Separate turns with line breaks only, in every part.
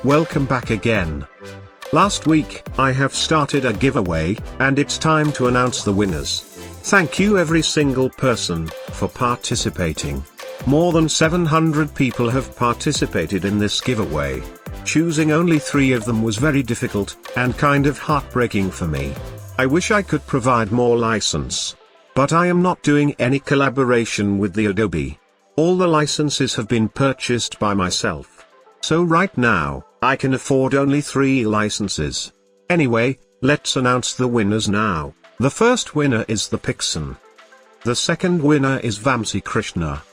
welcome back again. Last week, I have started a giveaway, and it's time to announce the winners. Thank you every single person, for participating. More than 700 people have participated in this giveaway. Choosing only 3 of them was very difficult, and kind of heartbreaking for me. I wish I could provide more license. But I am not doing any collaboration with the Adobe. All the licenses have been purchased by myself. So right now, I can afford only 3 licenses. Anyway, let's announce the winners now. The first winner is the Pixon. The second winner is Vamsi Krishna.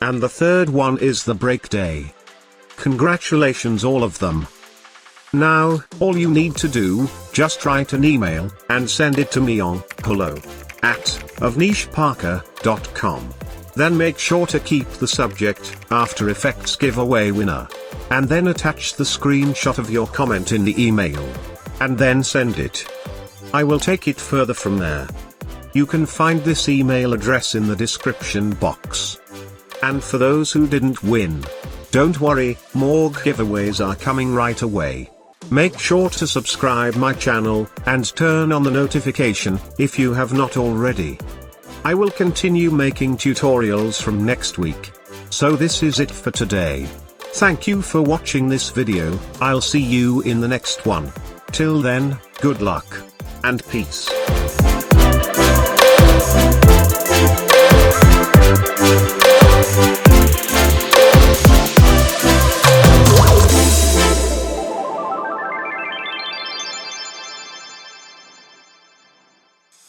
And the third one is the Break Day. Congratulations all of them. Now, all you need to do, just write an email, and send it to me on hello@avnishparker.com. Then make sure to keep the subject, After Effects Giveaway Winner. And then attach the screenshot of your comment in the email. And then send it. I will take it further from there. You can find this email address in the description box. And for those who didn't win, don't worry, more giveaways are coming right away. Make sure to subscribe my channel, and turn on the notification, if you have not already. I will continue making tutorials from next week. So this is it for today. Thank you for watching this video, I'll see you in the next one. Till then, good luck. And peace.